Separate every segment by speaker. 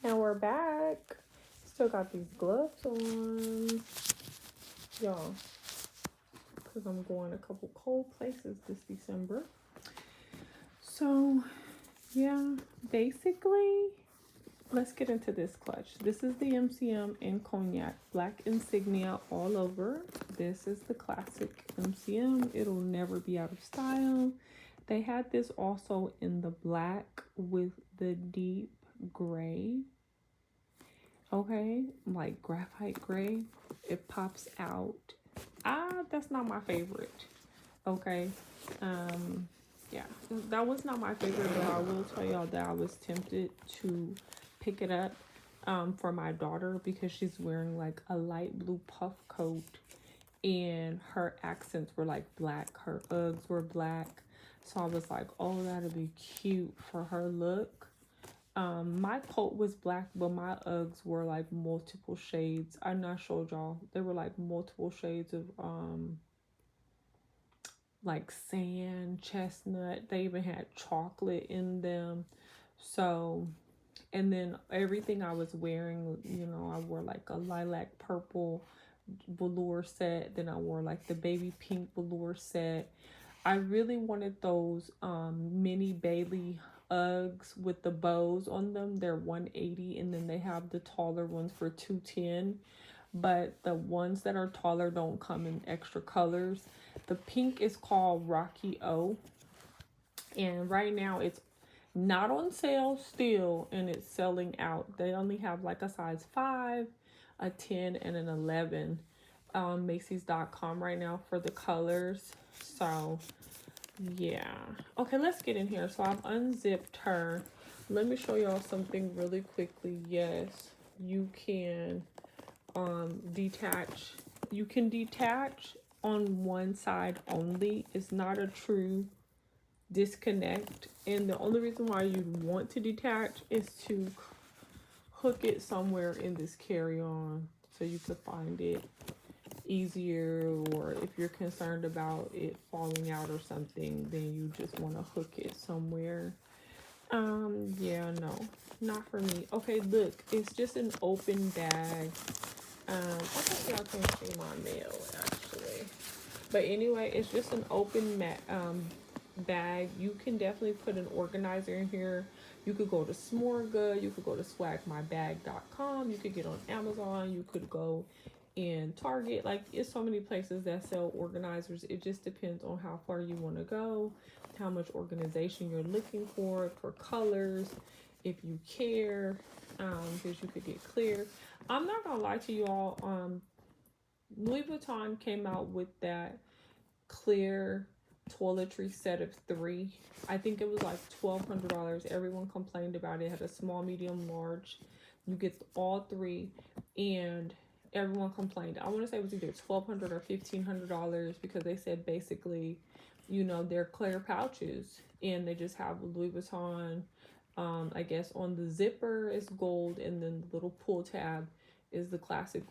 Speaker 1: Now we're back. Still got these gloves on, y'all, because I'm going a couple cold places this December. So, yeah, basically, let's get into this clutch. This is the MCM in Cognac, black insignia all over. This is the classic MCM. It'll never be out of style. They had this also in the black with the deep gray. Okay, like graphite gray. It pops out. That's not my favorite. Okay. Yeah, that was not my favorite, but I will tell y'all that I was tempted to pick it up for my daughter because she's wearing like a light blue puff coat and her accents were like black. Her Uggs were black. So I was like, oh, that'd be cute for her look. My coat was black, but my Uggs were like multiple shades. I not showed y'all. They were like multiple shades of like sand, chestnut. They even had chocolate in them. So, and then everything I was wearing, you know, I wore like a lilac purple velour set. Then I wore like the baby pink velour set. I really wanted those mini Bailey Uggs with the bows on them. They're $180, and then they have the taller ones for $210. But the ones that are taller don't come in extra colors. The pink is called Rocky O, and right now it's not on sale still, and it's selling out. They only have like a size 5, a 10, and an 11 on Macy's.com right now for the colors. So yeah, okay, let's get in here. So I've unzipped her. Let me show y'all something really quickly. Yes, you can detach. You can detach on one side only. It's not a true disconnect, and the only reason why you'd want to detach is to hook it somewhere in this carry-on so you could find it easier, or if you're concerned about it falling out or something, then you just want to hook it somewhere. Yeah, no, not for me. Okay, look, it's just an open bag. I think y'all can see my mail actually, but anyway, it's just an open bag. You can definitely put an organizer in here. You could go to Smorga, you could go to swagmybag.com, you could get on Amazon, you could go in Target. Like, it's so many places that sell organizers. It just depends on how far you want to go, how much organization you're looking for colors, if you care, because you could get clear. I'm not gonna lie to you all, Louis Vuitton came out with that clear toiletry set of 3. I think it was like $1,200. Everyone complained about it. It had a small, medium, large. You get all 3, and everyone complained. I want to say it was either $1,200 or $1,500 because they said basically, you know, they're clear pouches and they just have Louis Vuitton. I guess on the zipper is gold, and then the little pull tab is the classic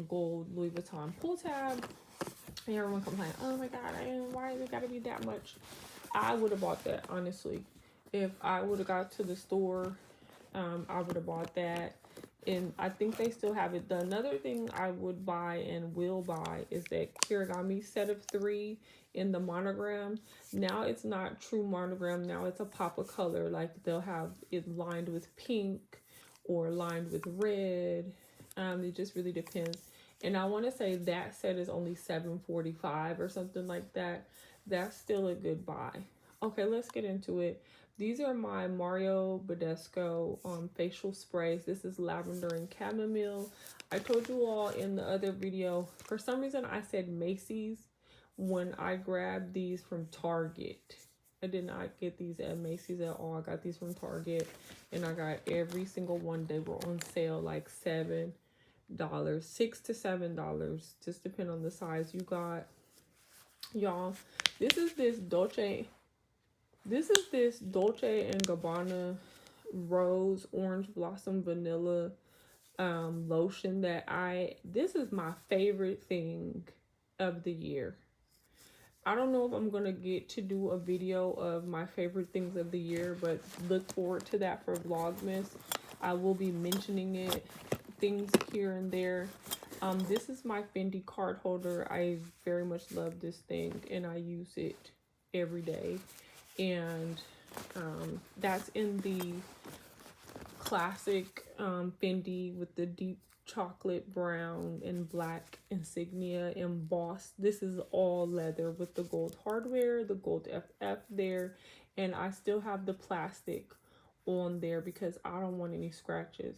Speaker 1: gold Louis Vuitton pull tab. And everyone complained, oh my god, why is it gotta be that much? I would have bought that, honestly. If I would have got to the store, I would have bought that. And I think they still have it. Another thing I would buy and will buy is that Kirigami set of 3 in the monogram. Now it's not true monogram. Now it's a pop of color. Like, they'll have it lined with pink or lined with red. It just really depends. And I want to say that set is only $7.45 or something like that. That's still a good buy. Okay, let's get into it. These are my Mario Badescu facial sprays. This is lavender and chamomile. I told you all in the other video, for some reason I said Macy's when I grabbed these from Target. I did not get these at Macy's at all. I got these from Target, and I got every single one. They were on sale like $7, $6 to $7, just depend on the size you got. Y'all, this is this Dolce and Gabbana Rose Orange Blossom Vanilla lotion that this is my favorite thing of the year. I don't know if I'm gonna get to do a video of my favorite things of the year, but look forward to that for Vlogmas. I will be mentioning it, things here and there. This is my Fendi card holder. I very much love this thing and I use it every day. And that's in the classic Fendi with the deep chocolate brown and black insignia embossed. This is all leather with the gold hardware, the gold FF there, and I still have the plastic on there because I don't want any scratches.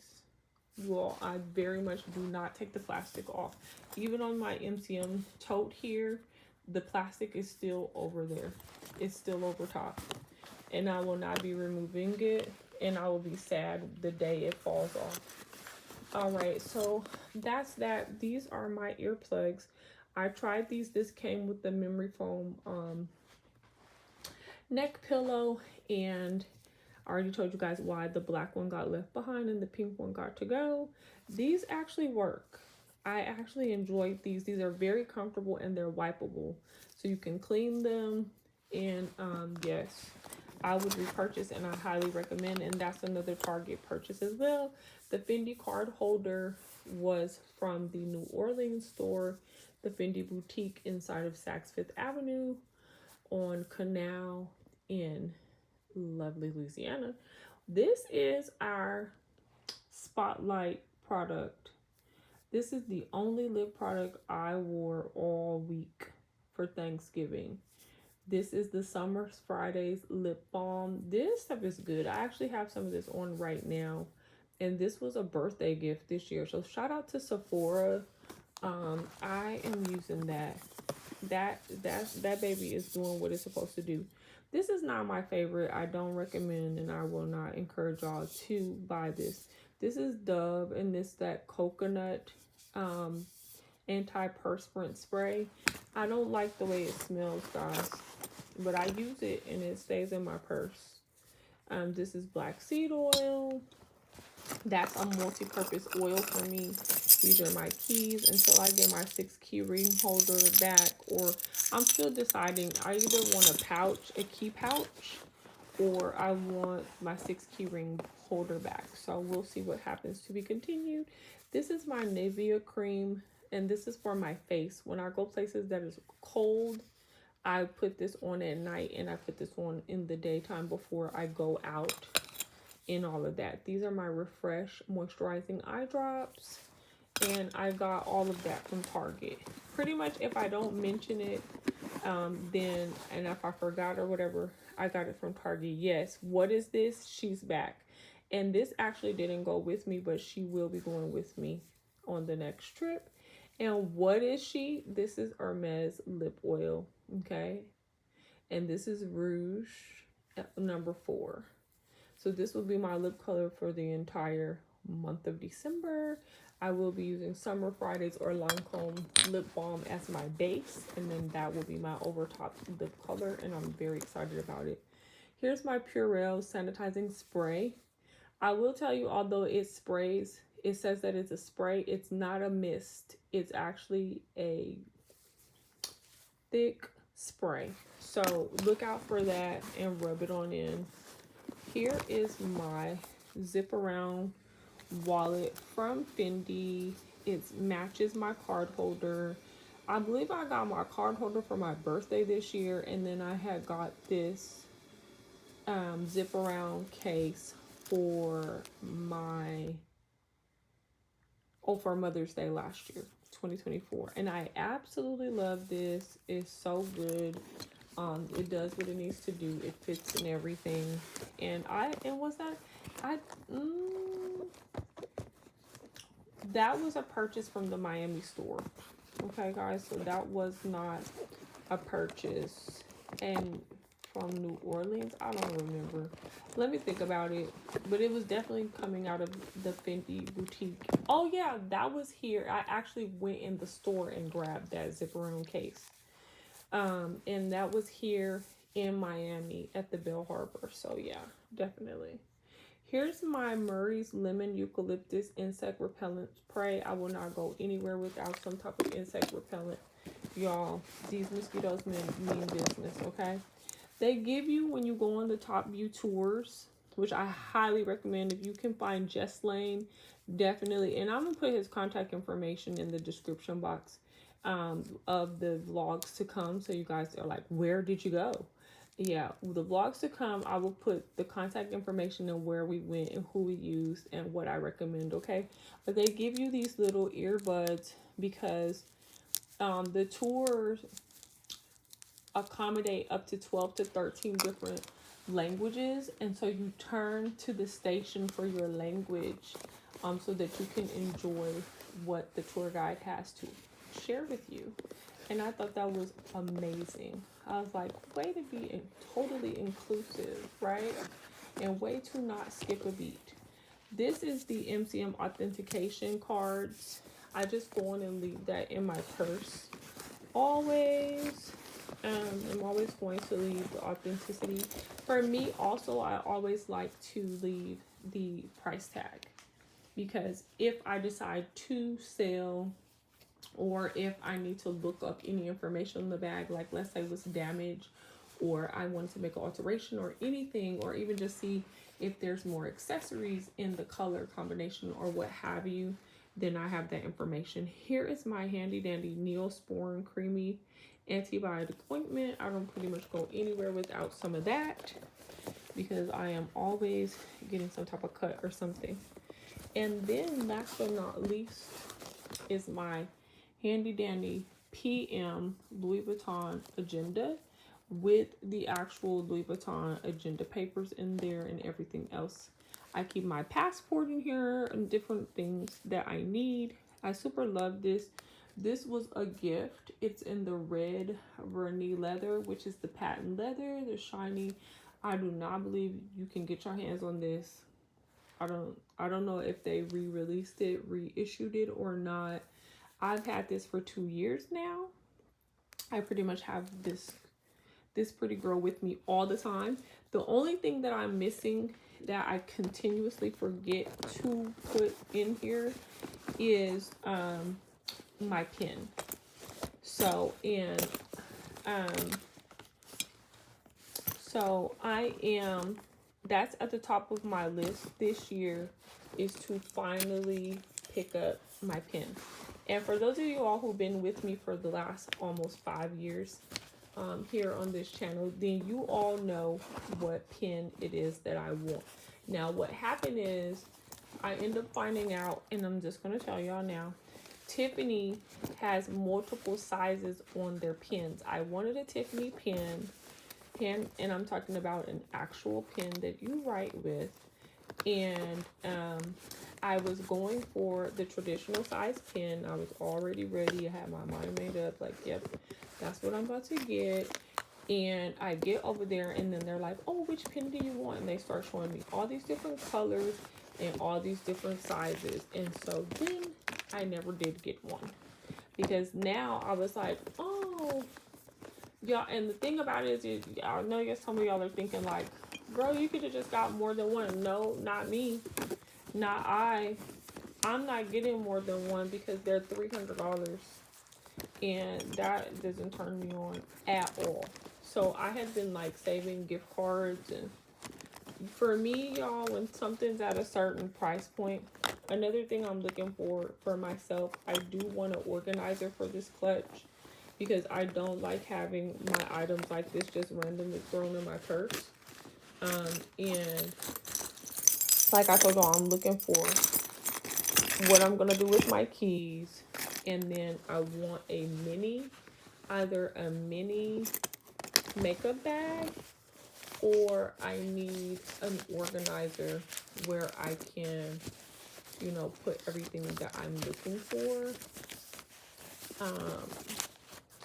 Speaker 1: Well, I very much do not take the plastic off. Even on my MCM tote here, the plastic is still over there. It's still over top. And I will not be removing it. And I will be sad the day it falls off. Alright, so that's that. These are my earplugs. I tried these. This came with the memory foam neck pillow, and I already told you guys why the black one got left behind and the pink one got to go. These actually work. I actually enjoyed these. These are very comfortable and they're wipeable. So you can clean them, and yes, I would repurchase and I highly recommend, and that's another Target purchase as well. The Fendi card holder was from the New Orleans store, the Fendi boutique inside of Saks Fifth Avenue on Canal in lovely Louisiana. This is our spotlight product. This is the only lip product I wore all week for Thanksgiving. This is the Summer Fridays lip balm. This stuff is good. I actually have some of this on right now, and this was a birthday gift this year. So shout out to Sephora. I am using that. That baby is doing what it's supposed to do. This is not my favorite. I don't recommend, and I will not encourage y'all to buy this. This is Dove, and this that coconut antiperspirant spray. I don't like the way it smells, guys, but I use it and it stays in my purse. This is black seed oil. That's a multi-purpose oil for me. These are my keys until I get my 6 key ring holder back, or I'm still deciding. I either want a key pouch, or I want my 6 key ring holder back. So we'll see what happens, to be continued. This is my Nivea cream, and this is for my face. When I go places that is cold, I put this on at night, and I put this on in the daytime before I go out and all of that. These are my Refresh moisturizing eye drops, and I got all of that from Target. Pretty much if I don't mention it, then, and if I forgot or whatever, I got it from Target. Yes, what is this? She's back. And this actually didn't go with me, but she will be going with me on the next trip. And what is she? This is Hermes lip oil, okay? And this is Rouge number 4. So this will be my lip color for the entire month of December. I will be using Summer Fridays or Lancome lip balm as my base, and then that will be my overtop lip color, and I'm very excited about it. Here's my Purell sanitizing spray. I will tell you, although it sprays, it says that it's a spray, it's not a mist. It's actually a thick spray. So look out for that and rub it on in. Here is my zip around wallet from Fendi. It matches my card holder. I believe I got my card holder for my birthday this year, and then I had got this zip around case for for Mother's Day last year, 2024, and I absolutely love this. It's so good. It does what it needs to do. It fits in everything, and that was a purchase from the Miami store. Okay, guys, so that was not a purchase. And from New Orleans, I don't remember. Let me think about it. But it was definitely coming out of the Fendi boutique. Oh yeah, that was here. I actually went in the store and grabbed that zip around case. And that was here in Miami at the Bell Harbor. So yeah, definitely. Here's my Murray's Lemon Eucalyptus Insect Repellent Spray. I will not go anywhere without some type of insect repellent. y'all, these mosquitoes mean business, okay? They give you, when you go on the Top View tours, which I highly recommend. If you can find Jess Lane, definitely. And I'm going to put his contact information in the description box of the vlogs to come. So you guys are like, where did you go? Yeah, the vlogs to come, I will put the contact information and where we went and who we used and what I recommend, okay? But they give you these little earbuds because the tours accommodate up to 12 to 13 different languages, and so you turn to the station for your language so that you can enjoy what the tour guide has to share with you. And I thought that was amazing. I was like, way to be totally inclusive, right? And way to not skip a beat. This is the MCM authentication cards. I just go on and leave that in my purse always. I'm always going to leave the authenticity. For me also, I always like to leave the price tag, because if I decide to sell, or if I need to look up any information on the bag, like let's say it was damaged, or I wanted to make an alteration or anything, or even just see if there's more accessories in the color combination or what have you, then I have that information. Here is my handy dandy Neosporin Creamy Antibiotic Ointment. I don't pretty much go anywhere without some of that, because I am always getting some type of cut or something. And then last but not least is my handy dandy PM Louis Vuitton agenda, with the actual Louis Vuitton agenda papers in there and everything else. I keep my passport in here and different things that I need. I super love this. This was a gift. It's in the red Vernis leather, which is the patent leather, the shiny. I do not believe you can get your hands on this. I don't know if they re-released it, reissued it or not. I've had this for 2 years now. I pretty much have this pretty girl with me all the time. The only thing that I'm missing that I continuously forget to put in here is my pen. So that's at the top of my list this year, is to finally pick up my pen. And for those of you all who've been with me for the last almost 5 years here on this channel, then you all know what pen it is that I want. Now, what happened is I end up finding out, and I'm just going to tell y'all now, Tiffany has multiple sizes on their pens. I wanted a Tiffany pen, and I'm talking about an actual pen that you write with. And I was going for the traditional size pen. I was already ready. I had my mind made up, like, yep, that's what I'm about to get. And I get over there, and then they're like, oh, which pen do you want? And they start showing me all these different colors and all these different sizes. And so then I never did get one, because now I was like, oh, y'all. And the thing about it is, I know you guys, some of y'all are thinking like, girl, you could have just got more than one. No, not me. Not I. I'm not getting more than one, because they're $300. And that doesn't turn me on at all. So I had been like saving gift cards. And for me, y'all, when something's at a certain price point, another thing I'm looking for myself, I do want an organizer for this clutch, because I don't like having my items like this just randomly thrown in my purse. And like I told y'all, I'm looking for what I'm gonna do with my keys. And then I want a mini, either a mini makeup bag, or I need an organizer where I can, you know, put everything that I'm looking for.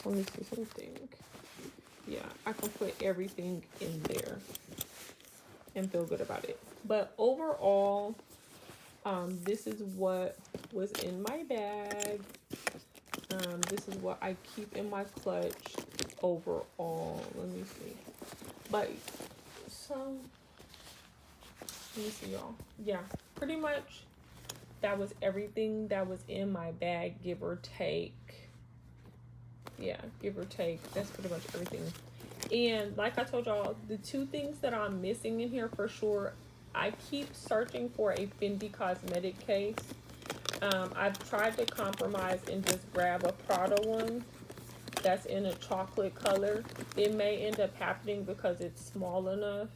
Speaker 1: Let me see something. Yeah, I can put everything in there and feel good about it. But overall, this is what was in my bag. This is what I keep in my clutch overall. Let me see. But so, let me see, y'all. Yeah, pretty much that was everything that was in my bag, give or take Yeah, give or take. That's pretty much everything. And like I told y'all, the two things that I'm missing in here for sure, I keep searching for a Fendi cosmetic case. I've tried to compromise and just grab a Prada one that's in a chocolate color. It may end up happening because it's small enough.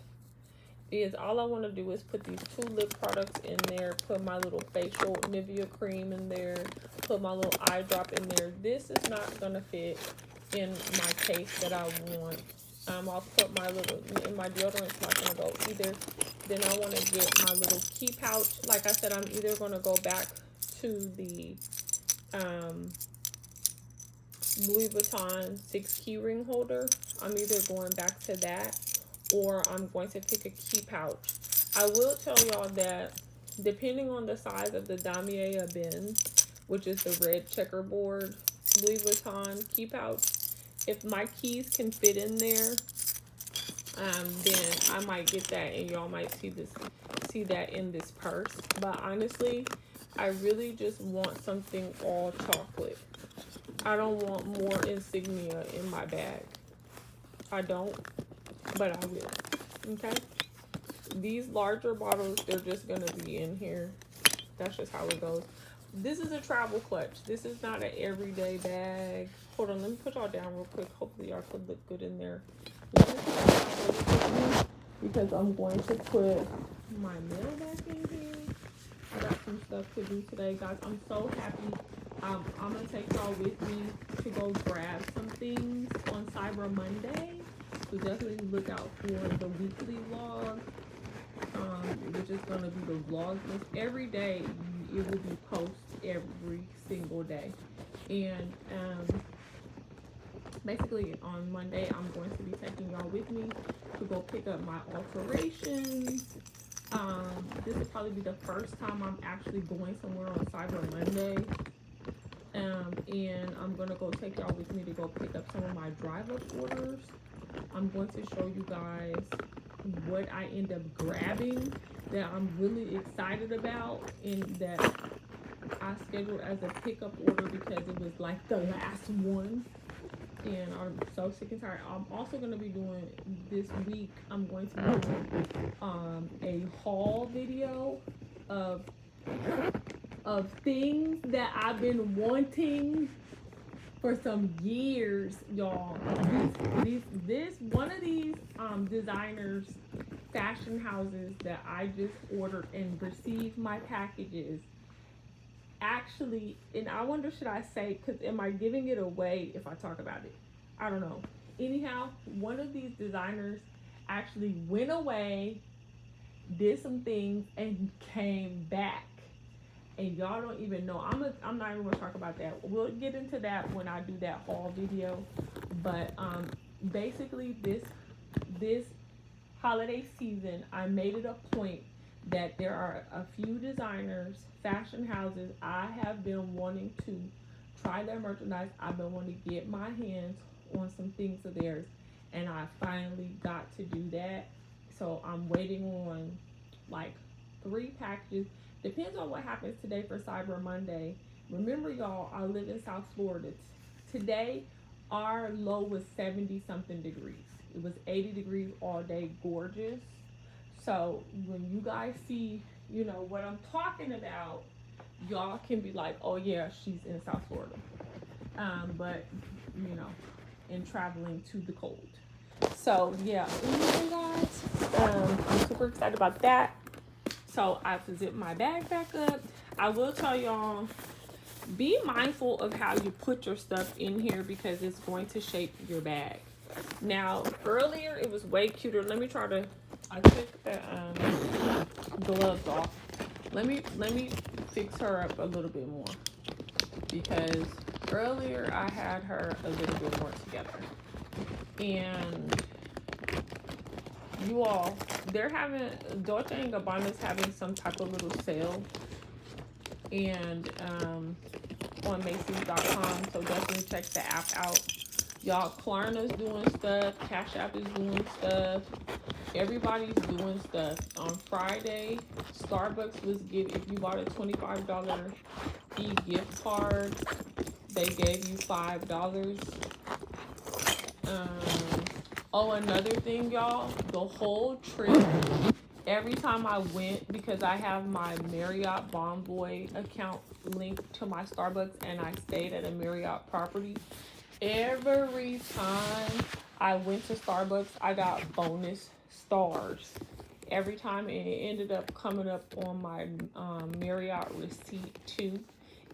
Speaker 1: Is all I want to do is put these two lip products in there, put my little facial Nivea cream in there, put my little eye drop in there. This is not going to fit in my case that I want. I'll put my little, and my deodorant's not going to go either. Then I want to get my little key pouch. Like I said, I'm either going to go back to the Louis Vuitton 6 key ring holder. I'm either going back to that, or I'm going to pick a key pouch. I will tell y'all that depending on the size of the Damier bin, which is the red checkerboard Louis Vuitton key pouch, if my keys can fit in there, then I might get that, and y'all might see that in this purse. But honestly, I really just want something all chocolate. I don't want more insignia in my bag. I don't, but I will. Okay? These larger bottles, they're just going to be in here. That's just how it goes. This is a travel clutch. This is not an everyday bag. Hold on, let me put y'all down real quick. Hopefully y'all could look good in there. Because I'm going to put my mail back in here. I got some stuff to do today, guys. I'm so happy. I'm going to take y'all with me to go grab some things on Cyber Monday. So definitely look out for the weekly vlog, which is going to be the vlog list. Every day, it will be post every single day. And basically on Monday, I'm going to be taking y'all with me to go pick up my alterations. This will probably be the first time I'm actually going somewhere on Cyber Monday. And I'm going to go take y'all with me to go pick up some of my drive-up orders. I'm going to show you guys what I end up grabbing that I'm really excited about, and that I scheduled as a pickup order because it was like the last one. And I'm so sick and tired. I'm also going to be doing this week, I'm going to be doing a haul video of things that I've been wanting for some years, y'all. This one of these designers fashion houses that I just ordered and received my packages. Actually, and I wonder, should I say, because am I giving it away if I talk about it? I don't know. Anyhow, one of these designers actually went away, did some things, and came back. And y'all don't even know. I'm not even gonna talk about that. We'll get into that when I do that haul video. But basically this holiday season, I made it a point that there are a few designers, fashion houses I have been wanting to try their merchandise. I've been wanting to get my hands on some things of theirs, and I finally got to do that. So I'm waiting on like 3 packages. Depends on what happens today for Cyber Monday. Remember, y'all, I live in South Florida. Today, our low was 70 something degrees. It was 80 degrees all day, gorgeous. So when you guys see, you know, what I'm talking about, y'all can be like, oh yeah, she's in South Florida. But, you know, in traveling to the cold. So yeah, anyway, guys, I'm super excited about that. So I've zipped my bag back up. I will tell y'all, be mindful of how you put your stuff in here because it's going to shape your bag. Now, earlier it was way cuter. Let me try to, I took the gloves off. Let me fix her up a little bit more because earlier I had her a little bit more together. And you all, they're having, Dolce & Gabbana's having some type of little sale, and on Macy's.com, so definitely check the app out. Y'all, Klarna's doing stuff, Cash App is doing stuff, everybody's doing stuff. On Friday, Starbucks was giving, if you bought a $25 e-gift card, they gave you $5 Oh, another thing, y'all. The whole trip, every time I went, because I have my Marriott Bonvoy account linked to my Starbucks, and I stayed at a Marriott property. Every time I went to Starbucks, I got bonus stars. Every time, and it ended up coming up on my Marriott receipt too.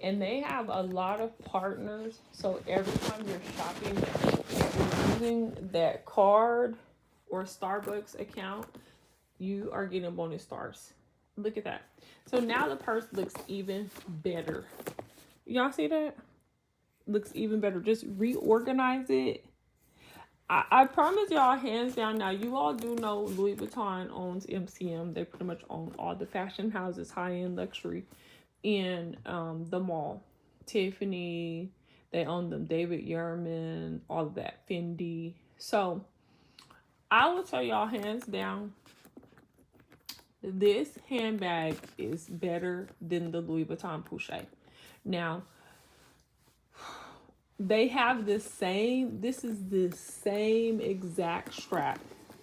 Speaker 1: And they have a lot of partners, so every time you're shopping, you're using that card or Starbucks account, you are getting bonus stars. Look at that. So now the purse looks even better. Y'all see that? Looks even better. Just reorganize it. I promise y'all, hands down. Now, you all do know Louis Vuitton owns MCM. They pretty much own all the fashion houses, high-end luxury in the mall. Tiffany, they own them. David Yurman, all of that. Fendi. So, I will tell y'all, hands down, this handbag is better than the Louis Vuitton Poche. Now, they have the same, this is the same exact strap.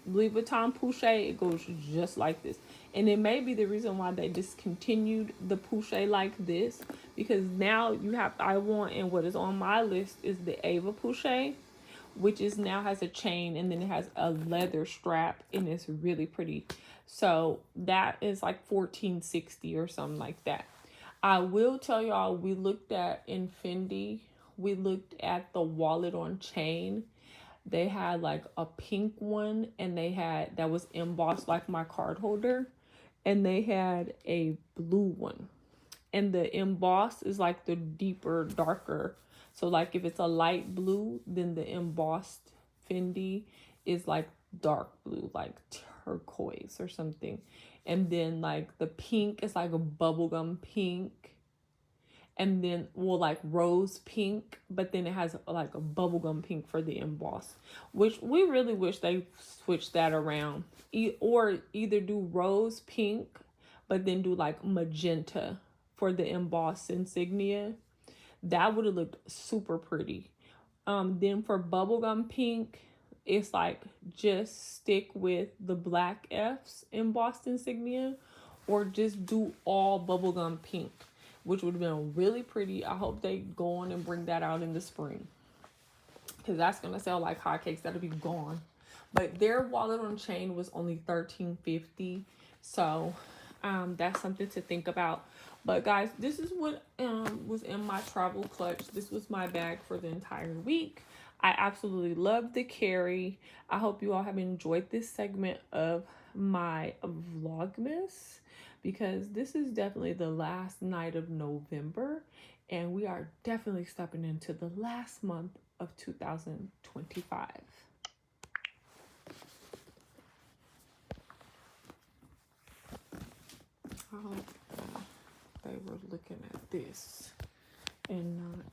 Speaker 1: Louis Vuitton Poche, it goes just like this. And it may be the reason why they discontinued the Poche like this, because now you have, I want, and what is on my list is the Ava Poche, which is now has a chain, and then it has a leather strap, and it's really pretty. So that is like $14.60 or something like that. I will tell y'all, we looked at in Fendi, we looked at the wallet on chain. They had like a pink one, and they had, that was embossed like my card holder, and they had a blue one. And the embossed is like the deeper, darker. So like if it's a light blue, then the embossed Fendi is like dark blue, like turquoise or something. And then like the pink is like a bubblegum pink. And then, well, like rose pink, but then it has like a bubblegum pink for the emboss, which we really wish they switched that around. Or either do rose pink, but then do like magenta for the embossed insignia. That would have looked super pretty. Then for bubblegum pink, it's like just stick with the black F's embossed insignia, or just do all bubblegum pink, which would have been really pretty. I hope they go on and bring that out in the spring, because that's going to sell like hotcakes. That'll be gone. But their wallet on chain was only $13.50. So that's something to think about. But guys, this is what was in my travel clutch. This was my bag for the entire week. I absolutely love the carry. I hope you all have enjoyed this segment of my Vlogmas, because this is definitely the last night of November, and we are definitely stepping into the last month of 2025. I hope they were looking at this and not